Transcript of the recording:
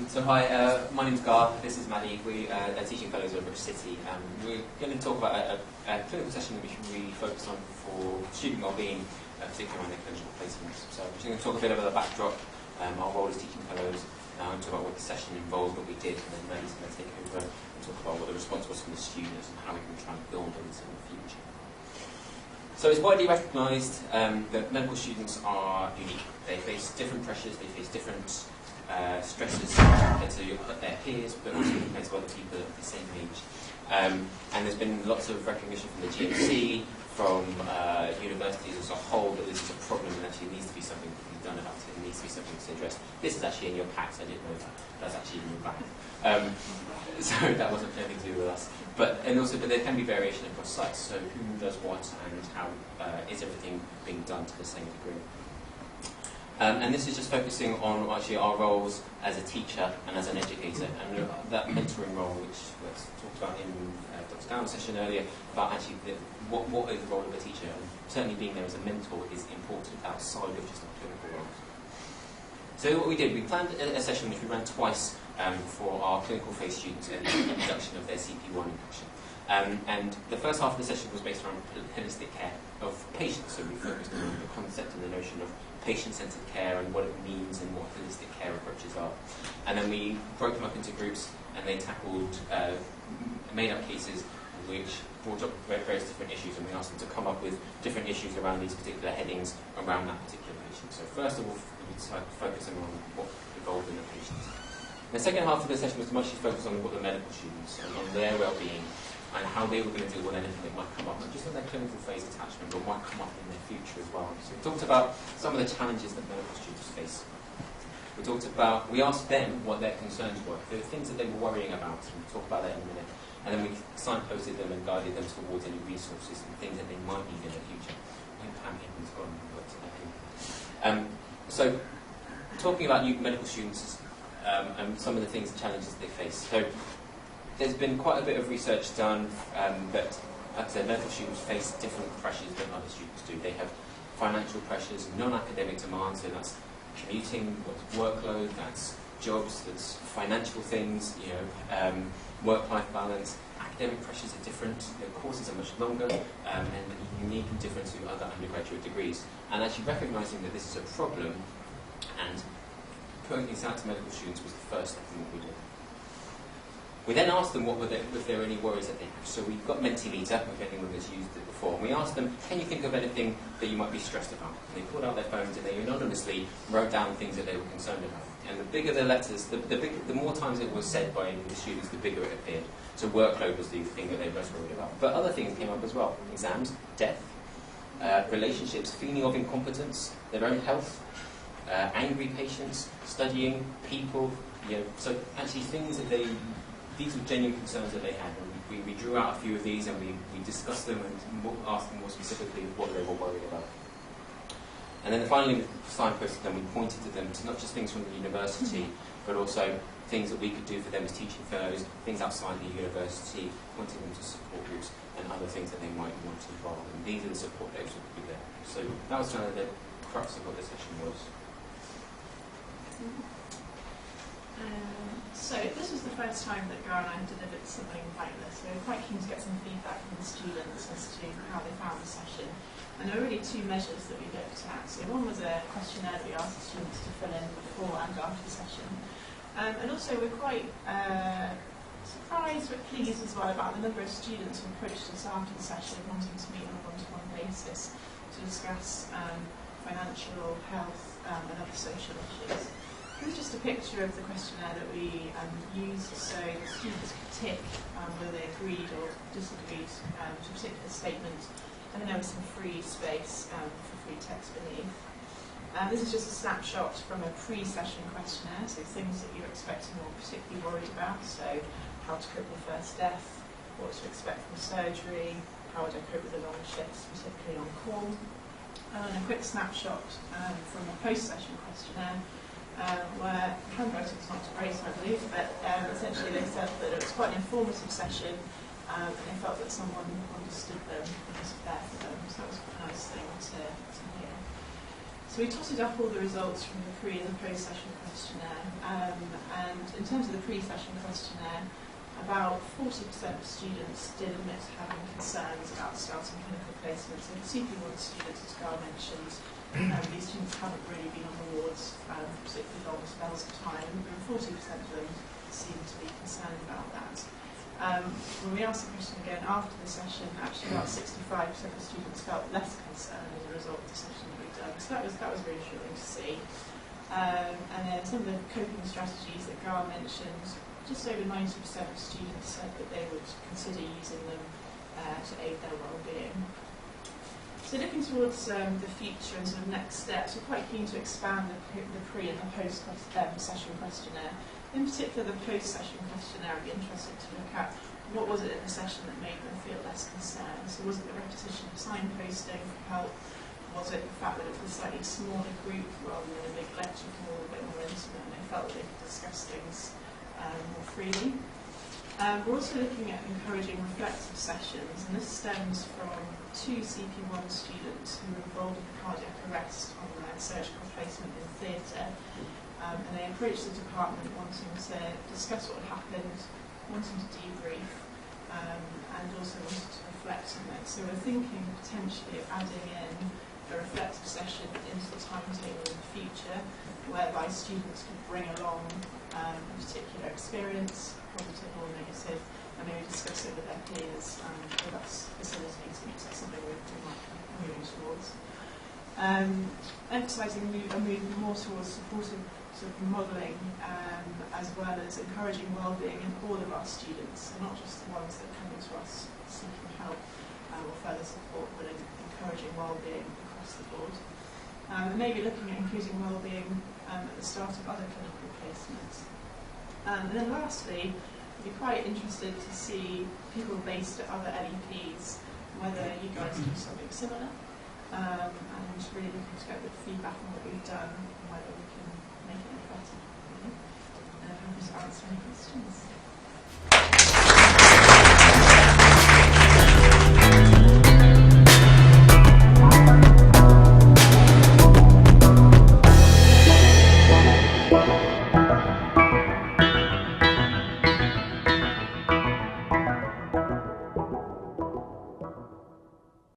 So hi, my name's Gar, this is Maddie, we are teaching fellows over at City. We're going to talk about a clinical session which we focus on for student wellbeing, particularly around their clinical placements. So we're just going to talk a bit about the backdrop, our role as teaching fellows, and talk about what the session involved, what we did, and then Maddie's going to take over and talk about what the response was from the students and how we can try and build on this in the future. So it's widely recognised that medical students are unique. They face different pressures, they face different stresses compared to their peers, but also compared to other people at the same age. And there's been lots of recognition from the GMC, from universities as a whole, that this is a problem and actually needs to be something to be done about it. It needs to be something to address. This is actually in your packs, I didn't know that. That's actually in your bag. So that wasn't anything to do with us. But there can be variation across sites. So who does what and how is everything being done to the same degree? And this is just focusing on actually our roles as a teacher and as an educator, and that mentoring role, which was talked about in Dr Kalun's session earlier, about actually what is the role of a teacher, and certainly being there as a mentor is important outside of just our clinical roles. So what we did, we planned a session which we ran twice for our clinical phase students in the introduction of their CP1 induction. And the first half of the session was based around holistic care of patients, so we focused on the concept and the notion of patient-centered care and what it means and what holistic care approaches are. And then we broke them up into groups, and they tackled made-up cases which brought up various different issues, and we asked them to come up with different issues around these particular headings around that particular patient. So first of all, we decided to focus on what involved in the patient. The second half of the session was mostly focused on what the medical students and on their well-being, and how they were going to deal with anything that might come up, not just on their clinical phase attachment, but might come up in their future as well. So we talked about some of the challenges that medical students face. We asked them what their concerns were. There were things that they were worrying about, and we'll talk about that in a minute. And then we signposted them and guided them towards any resources and things that they might need in the future. I think Pam Hicken's gone, but so talking about new medical students and some of the things and challenges they face. So there's been quite a bit of research done that, like I said, medical students face different pressures than other students do. They have financial pressures, non-academic demands, so that's commuting, workload, that's jobs, that's financial things, work-life balance. Academic pressures are different, their courses are much longer and unique and different to other undergraduate degrees. And actually recognising that this is a problem and putting this out to medical students was the first step in what we did. We then asked them if there were any worries that they have. So we've got Mentimeter, if anyone has used it before, and we asked them, can you think of anything that you might be stressed about? And they pulled out their phones and they anonymously wrote down things that they were concerned about. And the bigger the letters, the more times it was said by the students, the bigger it appeared. So workload was the thing that they were most worried about. But other things came up as well. Exams, death, relationships, feeling of incompetence, their own health, angry patients, studying, people, so actually things that these were genuine concerns that they had, and we drew out a few of these and we discussed them and asked them more specifically what they were worried about. And then finally we signposted them, we pointed to them to not just things from the university, but also things that we could do for them as teaching fellows, things outside the university, pointing them to support groups and other things that they might want to involve. And these are the support days that would be there. So that was kind of the crux of what the session was. So this was the first time that Gar and I delivered something like this. So we were quite keen to get some feedback from the students as to how they found the session. And there were really two measures that we looked at. So one was a questionnaire that we asked the students to fill in before and after the session. And also we're quite surprised but pleased as well about the number of students who approached us after the session wanting to meet on a one-to-one basis to discuss financial, health and other social issues. Here's just a picture of the questionnaire that we used, so the students could tick whether they agreed or disagreed to a particular statement, and then there was some free space for free text beneath. This is just a snapshot from a pre-session questionnaire, so things that you're expecting or particularly worried about, so how to cope with first death, what to expect from surgery, how would I cope with the long shifts, particularly on call, and a quick snapshot from a post-session questionnaire, where handwriting is not great, I believe, but essentially they said that it was quite an informative session and they felt that someone understood them and was there for them, so that was quite a nice thing to hear. So we totted up all the results from the pre and the post-session questionnaire, and in terms of the pre-session questionnaire, about 40% of students did admit to having concerns about starting clinical placement. So the CP1 students, as Gar mentioned, these students haven't really been on the wards particularly long spells of time, and 40% of them seem to be concerned about that. When we asked the question again after the session, actually about 65% of students felt less concerned as a result of the session that we'd done. So that was reassuring to see. And then some of the coping strategies that Gar mentioned, just over 90% of students said that they would consider using them to aid their well-being. So looking towards the future and sort of next steps, we're quite keen to expand the pre and the post-session questionnaire. In particular, the post-session questionnaire, I'd be interested to look at what was it in the session that made them feel less concerned. So was it the repetition of signposting for help? Was it the fact that it was a slightly smaller group rather than a big lecture hall, a bit more intimate, and they felt that they could discuss things more freely? We're also looking at encouraging reflective sessions, and this stems from 2 CP1 students who were involved in cardiac arrest on their surgical placement in theatre. And they approached the department wanting to discuss what had happened, wanting to debrief, and also wanted to reflect on it. So we're thinking potentially of adding in a reflective session into the timetable in the future, whereby students could bring along a particular experience, positive or negative, and maybe discuss it with their peers with us facilitating it. So that's something we might be moving towards. Emphasising a move more towards supportive sort of modelling, as well as encouraging well-being in all of our students, and not just the ones that come to us seeking help or further support, but encouraging well-being across the board. And maybe looking at including well-being at the start of other clinical placements. And then lastly, I'd be quite interested to see people based at other LEPs, whether you guys do something similar, and really looking to get a bit of feedback on what we've done and whether we can make it any better. And I'm happy to answer any questions.